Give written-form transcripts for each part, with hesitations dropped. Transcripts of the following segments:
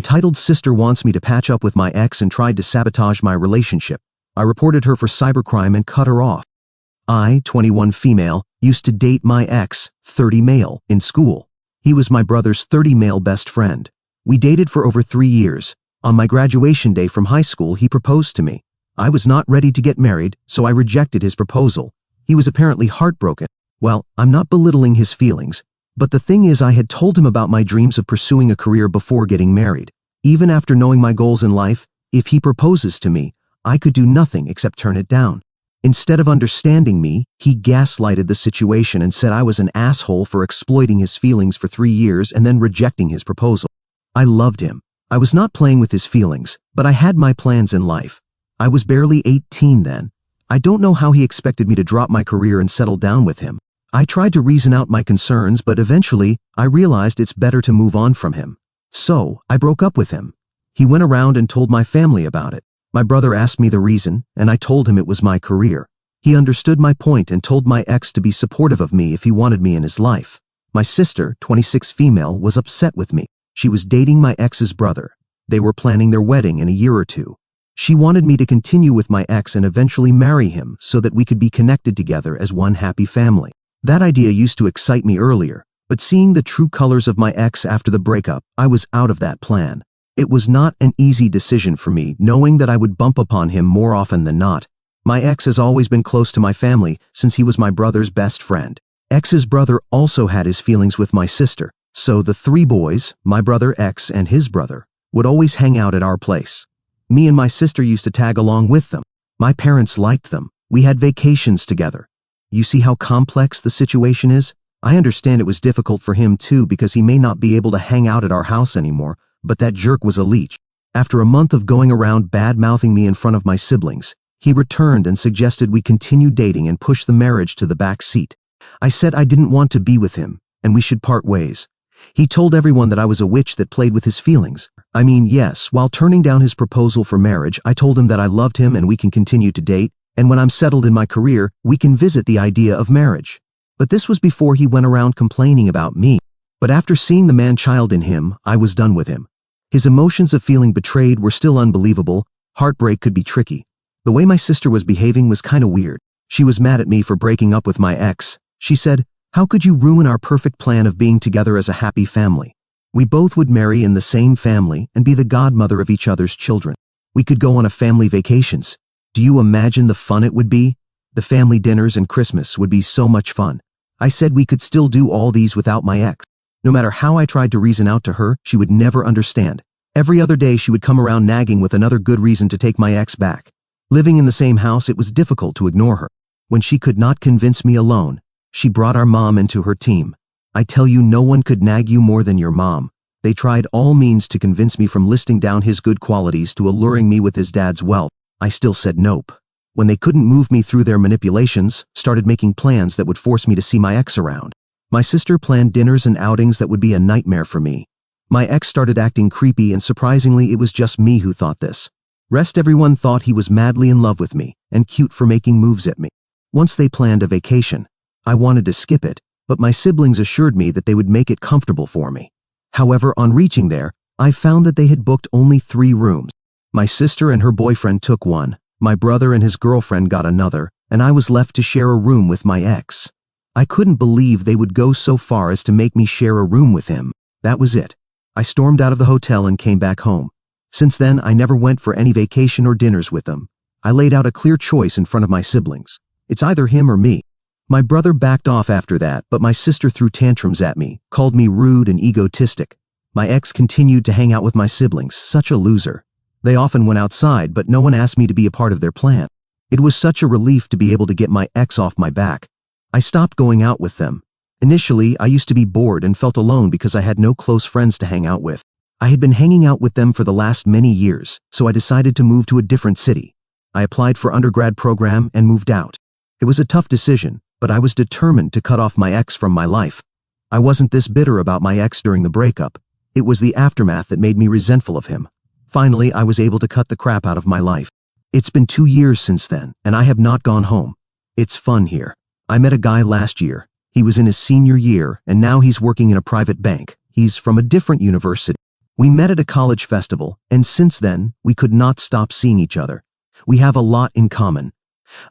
entitled sister wants me to patch up with my ex and tried to sabotage my relationship. I reported her for cybercrime and cut her off. I, 21 female, used to date my ex, 30 male, in school. He was my brother's 30 male best friend. We dated for over 3 years. On my graduation day from high school, he proposed to me. I was not ready to get married, so I rejected his proposal. He was apparently heartbroken. Well, I'm not belittling his feelings, but the thing is I had told him about my dreams of pursuing a career before getting married. Even after knowing my goals in life, if he proposes to me, I could do nothing except turn it down. Instead of understanding me, he gaslighted the situation and said I was an asshole for exploiting his feelings for 3 years and then rejecting his proposal. I loved him. I was not playing with his feelings, but I had my plans in life. I was barely 18 then. I don't know how he expected me to drop my career and settle down with him. I tried to reason out my concerns, but eventually, I realized it's better to move on from him. So, I broke up with him. He went around and told my family about it. My brother asked me the reason, and I told him it was my career. He understood my point and told my ex to be supportive of me if he wanted me in his life. My sister, 26 female, was upset with me. She was dating my ex's brother. They were planning their wedding in a year or two. She wanted me to continue with my ex and eventually marry him so that we could be connected together as one happy family. That idea used to excite me earlier, but seeing the true colors of my ex after the breakup, I was out of that plan. It was not an easy decision for me, knowing that I would bump upon him more often than not. My ex has always been close to my family since he was my brother's best friend. Ex's brother also had his feelings with my sister, so the 3 boys, my brother ex and his brother, would always hang out at our place. Me and my sister used to tag along with them. My parents liked them. We had vacations together. You see how complex the situation is? I understand it was difficult for him too because he may not be able to hang out at our house anymore, but that jerk was a leech. After a month of going around bad-mouthing me in front of my siblings, he returned and suggested we continue dating and push the marriage to the back seat. I said I didn't want to be with him, and we should part ways. He told everyone that I was a witch that played with his feelings. I mean, yes, while turning down his proposal for marriage, I told him that I loved him and we can continue to date, and when I'm settled in my career, we can visit the idea of marriage. But this was before he went around complaining about me. But after seeing the man-child in him, I was done with him. His emotions of feeling betrayed were still unbelievable. Heartbreak could be tricky. The way my sister was behaving was kinda weird. She was mad at me for breaking up with my ex. She said, "How could you ruin our perfect plan of being together as a happy family? We both would marry in the same family and be the godmother of each other's children. We could go on a family vacations. Do you imagine the fun it would be? The family dinners and Christmas would be so much fun." I said we could still do all these without my ex. No matter how I tried to reason out to her, she would never understand. Every other day she would come around nagging with another good reason to take my ex back. Living in the same house, it was difficult to ignore her. When she could not convince me alone, she brought our mom into her team. I tell you, no one could nag you more than your mom. They tried all means to convince me from listing down his good qualities to alluring me with his dad's wealth. I still said nope. When they couldn't move me through their manipulations, started making plans that would force me to see my ex around. My sister planned dinners and outings that would be a nightmare for me. My ex started acting creepy, and surprisingly it was just me who thought this. Rest everyone thought he was madly in love with me and cute for making moves at me. Once they planned a vacation, I wanted to skip it, but my siblings assured me that they would make it comfortable for me. However, on reaching there, I found that they had booked only 3 rooms. My sister and her boyfriend took one, my brother and his girlfriend got another, and I was left to share a room with my ex. I couldn't believe they would go so far as to make me share a room with him. That was it. I stormed out of the hotel and came back home. Since then, I never went for any vacation or dinners with them. I laid out a clear choice in front of my siblings. It's either him or me. My brother backed off after that, but my sister threw tantrums at me, called me rude and egotistic. My ex continued to hang out with my siblings, such a loser. They often went outside, but no one asked me to be a part of their plan. It was such a relief to be able to get my ex off my back. I stopped going out with them. Initially, I used to be bored and felt alone because I had no close friends to hang out with. I had been hanging out with them for the last many years, so I decided to move to a different city. I applied for undergrad program and moved out. It was a tough decision, but I was determined to cut off my ex from my life. I wasn't this bitter about my ex during the breakup. It was the aftermath that made me resentful of him. Finally, I was able to cut the crap out of my life. It's been 2 years since then, and I have not gone home. It's fun here. I met a guy last year. He was in his senior year, and now he's working in a private bank. He's from a different university. We met at a college festival, and since then, we could not stop seeing each other. We have a lot in common.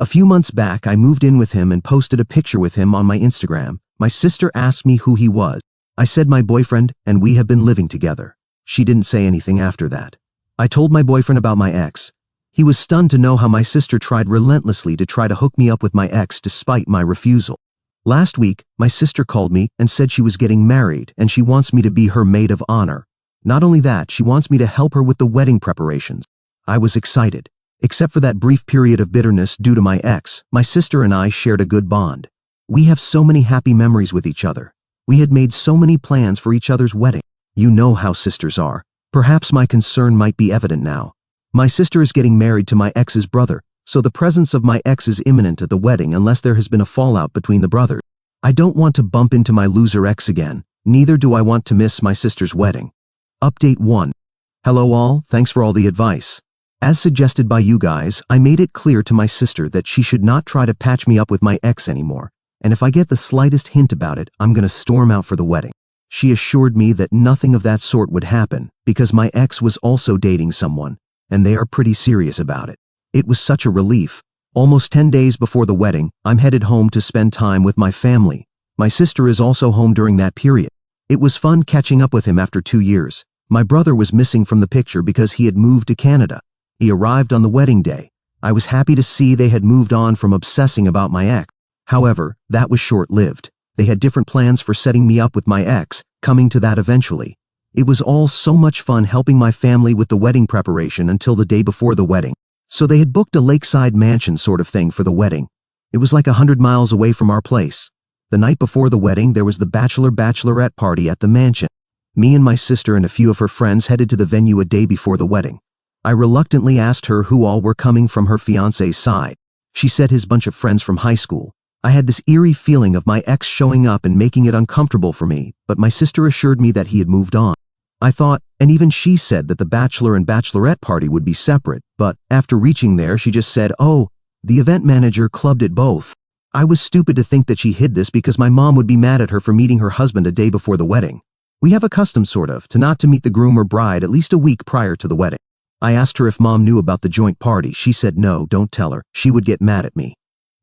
A few months back, I moved in with him and posted a picture with him on my Instagram. My sister asked me who he was. I said my boyfriend, and we have been living together. She didn't say anything after that. I told my boyfriend about my ex. He was stunned to know how my sister tried relentlessly to try to hook me up with my ex despite my refusal. Last week, my sister called me and said she was getting married and she wants me to be her maid of honor. Not only that, she wants me to help her with the wedding preparations. I was excited. Except for that brief period of bitterness due to my ex, my sister and I shared a good bond. We have so many happy memories with each other. We had made so many plans for each other's wedding. You know how sisters are. Perhaps my concern might be evident now. My sister is getting married to my ex's brother, so the presence of my ex is imminent at the wedding unless there has been a fallout between the brothers. I don't want to bump into my loser ex again. Neither do I want to miss my sister's wedding. Update 1. Hello all, thanks for all the advice. As suggested by you guys, I made it clear to my sister that she should not try to patch me up with my ex anymore, and if I get the slightest hint about it, I'm gonna storm out for the wedding. She assured me that nothing of that sort would happen because my ex was also dating someone, and they are pretty serious about it. It was such a relief. Almost 10 days before the wedding, I'm headed home to spend time with my family. My sister is also home during that period. It was fun catching up with him after 2 years. My brother was missing from the picture because he had moved to Canada. He arrived on the wedding day. I was happy to see they had moved on from obsessing about my ex. However, that was short-lived. They had different plans for setting me up with my ex, coming to that eventually. It was all so much fun helping my family with the wedding preparation until the day before the wedding. So they had booked a lakeside mansion sort of thing for the wedding. It was like 100 miles away from our place. The night before the wedding, there was the bachelorette party at the mansion. Me and my sister and a few of her friends headed to the venue a day before the wedding. I reluctantly asked her who all were coming from her fiancé's side. She said his bunch of friends from high school. I had this eerie feeling of my ex showing up and making it uncomfortable for me, but my sister assured me that he had moved on. I thought, and even she said that the bachelor and bachelorette party would be separate, but after reaching there she just said, "Oh, the event manager clubbed it both." I was stupid to think that she hid this because my mom would be mad at her for meeting her husband a day before the wedding. We have a custom sort of, to not to meet the groom or bride at least a week prior to the wedding. I asked her if mom knew about the joint party. She said no, don't tell her, she would get mad at me.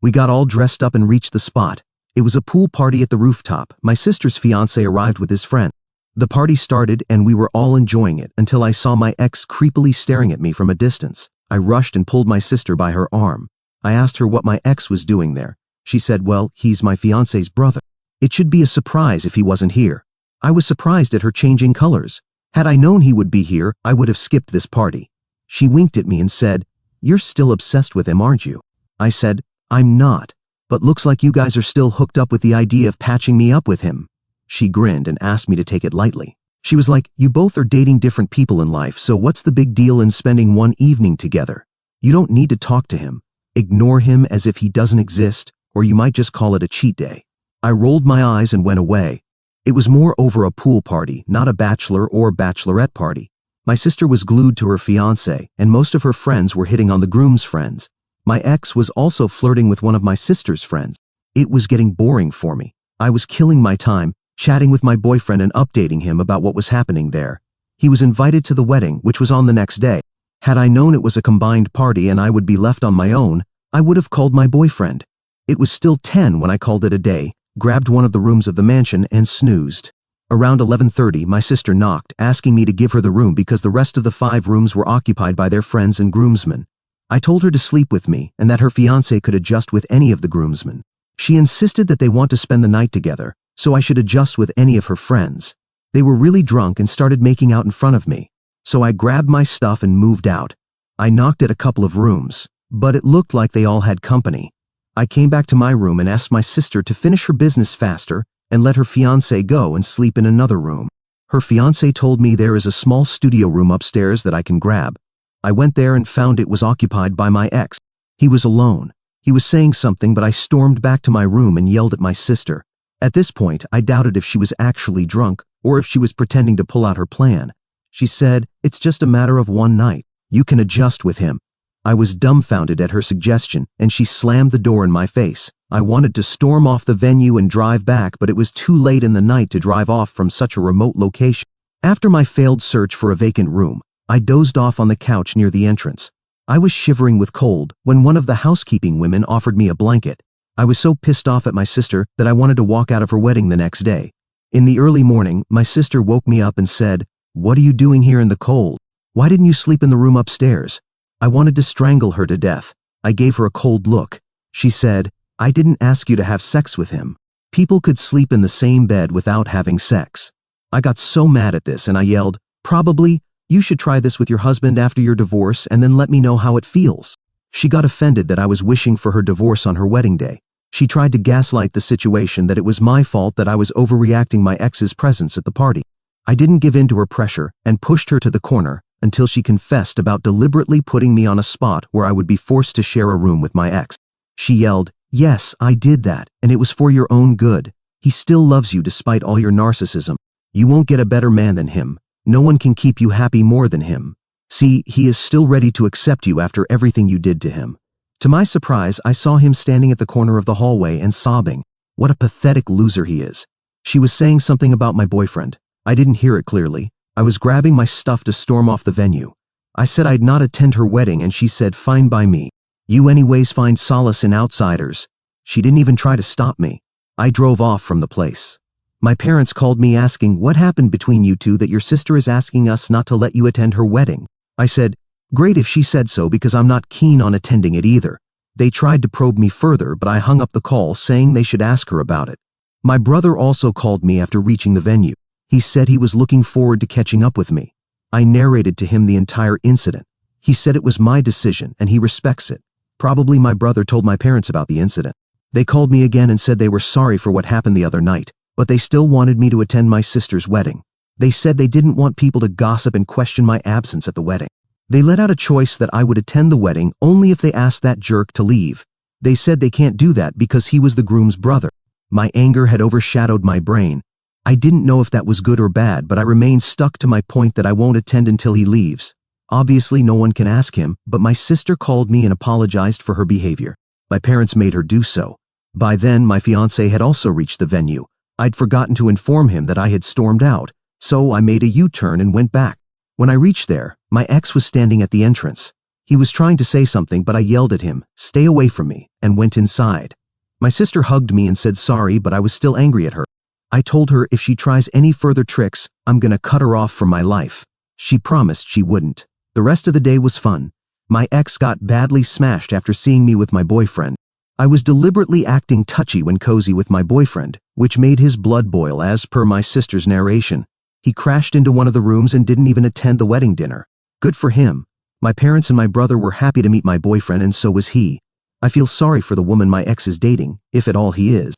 We got all dressed up and reached the spot. It was a pool party at the rooftop. My sister's fiancé arrived with his friend. The party started and we were all enjoying it until I saw my ex creepily staring at me from a distance. I rushed and pulled my sister by her arm. I asked her what my ex was doing there. She said, well, he's my fiancé's brother. It should be a surprise if he wasn't here. I was surprised at her changing colors. Had I known he would be here, I would have skipped this party. She winked at me and said, "You're still obsessed with him, aren't you?" I said, "I'm not, but looks like you guys are still hooked up with the idea of patching me up with him." She grinned and asked me to take it lightly. She was like, "You both are dating different people in life, so what's the big deal in spending one evening together? You don't need to talk to him. Ignore him as if he doesn't exist, or you might just call it a cheat day." I rolled my eyes and went away. It was more over a pool party, not a bachelor or bachelorette party. My sister was glued to her fiancé, and most of her friends were hitting on the groom's friends. My ex was also flirting with one of my sister's friends. It was getting boring for me. I was killing my time, chatting with my boyfriend and updating him about what was happening there. He was invited to the wedding, which was on the next day. Had I known it was a combined party and I would be left on my own, I would have called my boyfriend. It was still 10 when I called it a day, grabbed one of the rooms of the mansion and snoozed. Around 11:30, my sister knocked, asking me to give her the room because the rest of the 5 rooms were occupied by their friends and groomsmen. I told her to sleep with me and that her fiancé could adjust with any of the groomsmen. She insisted that they want to spend the night together, so I should adjust with any of her friends. They were really drunk and started making out in front of me, so I grabbed my stuff and moved out. I knocked at a couple of rooms, but it looked like they all had company. I came back to my room and asked my sister to finish her business faster and let her fiancé go and sleep in another room. Her fiancé told me there is a small studio room upstairs that I can grab. I went there and found it was occupied by my ex. He was alone. He was saying something, but I stormed back to my room and yelled at my sister. At this point, I doubted if she was actually drunk or if she was pretending to pull out her plan. She said, "It's just a matter of one night. You can adjust with him." I was dumbfounded at her suggestion, and she slammed the door in my face. I wanted to storm off the venue and drive back, but it was too late in the night to drive off from such a remote location. After my failed search for a vacant room, I dozed off on the couch near the entrance. I was shivering with cold when one of the housekeeping women offered me a blanket. I was so pissed off at my sister that I wanted to walk out of her wedding the next day. In the early morning, my sister woke me up and said, "What are you doing here in the cold? Why didn't you sleep in the room upstairs?" I wanted to strangle her to death. I gave her a cold look. She said, "I didn't ask you to have sex with him. People could sleep in the same bed without having sex." I got so mad at this and I yelled, "Probably, you should try this with your husband after your divorce and then let me know how it feels." She got offended that I was wishing for her divorce on her wedding day. She tried to gaslight the situation that it was my fault that I was overreacting my ex's presence at the party. I didn't give in to her pressure and pushed her to the corner until she confessed about deliberately putting me on a spot where I would be forced to share a room with my ex. She yelled, "Yes, I did that, and it was for your own good. He still loves you despite all your narcissism. You won't get a better man than him. No one can keep you happy more than him. See, he is still ready to accept you after everything you did to him." To my surprise, I saw him standing at the corner of the hallway and sobbing. What a pathetic loser he is. She was saying something about my boyfriend. I didn't hear it clearly. I was grabbing my stuff to storm off the venue. I said I'd not attend her wedding and she said, "Fine by me. You anyways find solace in outsiders." She didn't even try to stop me. I drove off from the place. My parents called me asking, "What happened between you two that your sister is asking us not to let you attend her wedding?" I said, "Great if she said so because I'm not keen on attending it either." They tried to probe me further, but I hung up the call saying they should ask her about it. My brother also called me after reaching the venue. He said he was looking forward to catching up with me. I narrated to him the entire incident. He said it was my decision and he respects it. Probably my brother told my parents about the incident. They called me again and said they were sorry for what happened the other night, but they still wanted me to attend my sister's wedding. They said they didn't want people to gossip and question my absence at the wedding. They let out a choice that I would attend the wedding only if they asked that jerk to leave. They said they can't do that because he was the groom's brother. My anger had overshadowed my brain. I didn't know if that was good or bad, but I remained stuck to my point that I won't attend until he leaves. Obviously no one can ask him, but my sister called me and apologized for her behavior. My parents made her do so. By then, my fiancé had also reached the venue. I'd forgotten to inform him that I had stormed out, so I made a U-turn and went back. When I reached there, my ex was standing at the entrance. He was trying to say something, but I yelled at him, "Stay away from me," and went inside. My sister hugged me and said sorry, but I was still angry at her. I told her if she tries any further tricks, I'm gonna cut her off from my life. She promised she wouldn't. The rest of the day was fun. My ex got badly smashed after seeing me with my boyfriend. I was deliberately acting touchy when cozy with my boyfriend, which made his blood boil as per my sister's narration. He crashed into one of the rooms and didn't even attend the wedding dinner. Good for him. My parents and my brother were happy to meet my boyfriend and so was he. I feel sorry for the woman my ex is dating, if at all he is.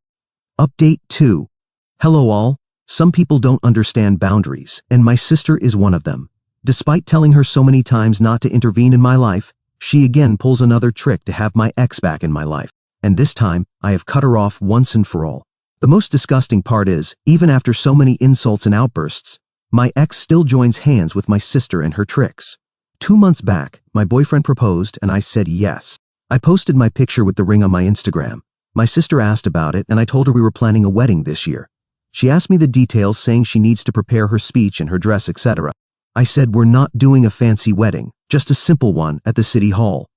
Update 2. Hello all. Some people don't understand boundaries, and my sister is one of them. Despite telling her so many times not to intervene in my life, she again pulls another trick to have my ex back in my life. And this time, I have cut her off once and for all. The most disgusting part is, even after so many insults and outbursts, my ex still joins hands with my sister and her tricks. 2 months back, my boyfriend proposed and I said yes. I posted my picture with the ring on my Instagram. My sister asked about it and I told her we were planning a wedding this year. She asked me the details, saying she needs to prepare her speech and her dress, etc. I said we're not doing a fancy wedding, just a simple one at the city hall.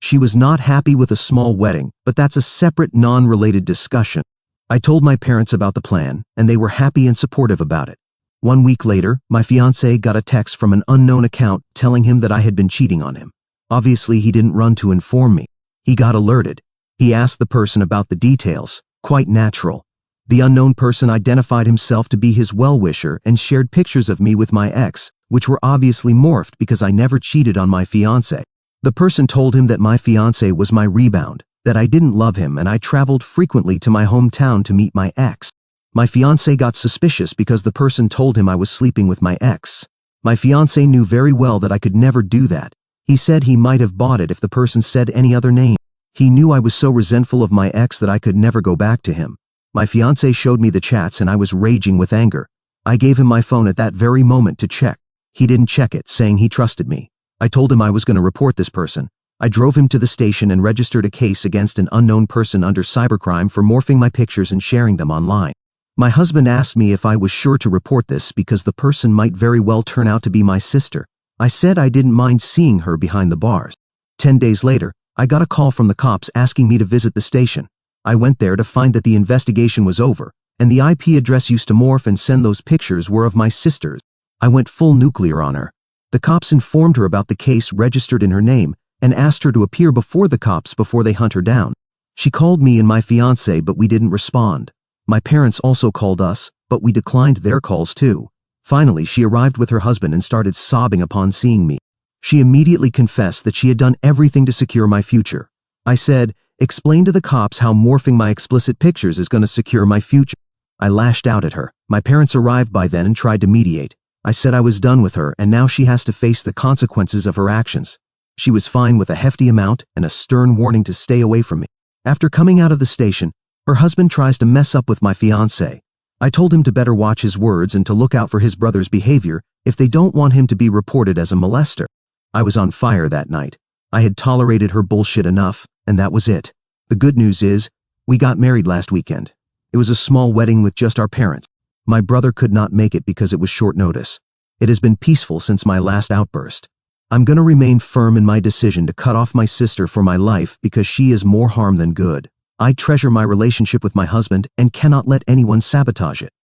She was not happy with a small wedding, but that's a separate, non-related discussion. I told my parents about the plan, and they were happy and supportive about it. 1 week later, my fiancé got a text from an unknown account telling him that I had been cheating on him. Obviously, he didn't run to inform me. He got alerted. He asked the person about the details. Quite natural. The unknown person identified himself to be his well-wisher and shared pictures of me with my ex, which were obviously morphed because I never cheated on my fiancé. The person told him that my fiancé was my rebound, that I didn't love him and I traveled frequently to my hometown to meet my ex. My fiancé got suspicious because the person told him I was sleeping with my ex. My fiancé knew very well that I could never do that. He said he might have bought it if the person said any other name. He knew I was so resentful of my ex that I could never go back to him. My fiancé showed me the chats and I was raging with anger. I gave him my phone at that very moment to check. He didn't check it, saying he trusted me. I told him I was going to report this person. I drove him to the station and registered a case against an unknown person under cybercrime for morphing my pictures and sharing them online. My husband asked me if I was sure to report this because the person might very well turn out to be my sister. I said I didn't mind seeing her behind the bars. 10 days later, I got a call from the cops asking me to visit the station. I went there to find that the investigation was over, and the IP address used to morph and send those pictures were of my sister's. I went full nuclear on her. The cops informed her about the case registered in her name and asked her to appear before the cops before they hunt her down. She called me and my fiancé, but we didn't respond. My parents also called us, but we declined their calls too. Finally, she arrived with her husband and started sobbing upon seeing me. She immediately confessed that she had done everything to secure my future. I said, "Explain to the cops how morphing my explicit pictures is going to secure my future." I lashed out at her. My parents arrived by then and tried to mediate. I said I was done with her and now she has to face the consequences of her actions. She was fine with a hefty amount and a stern warning to stay away from me. After coming out of the station, her husband tries to mess up with my fiancé. I told him to better watch his words and to look out for his brother's behavior if they don't want him to be reported as a molester. I was on fire that night. I had tolerated her bullshit enough, and that was it. The good news is, we got married last weekend. It was a small wedding with just our parents. My brother could not make it because it was short notice. It has been peaceful since my last outburst. I'm gonna remain firm in my decision to cut off my sister for my life because she is more harm than good. I treasure my relationship with my husband and cannot let anyone sabotage it.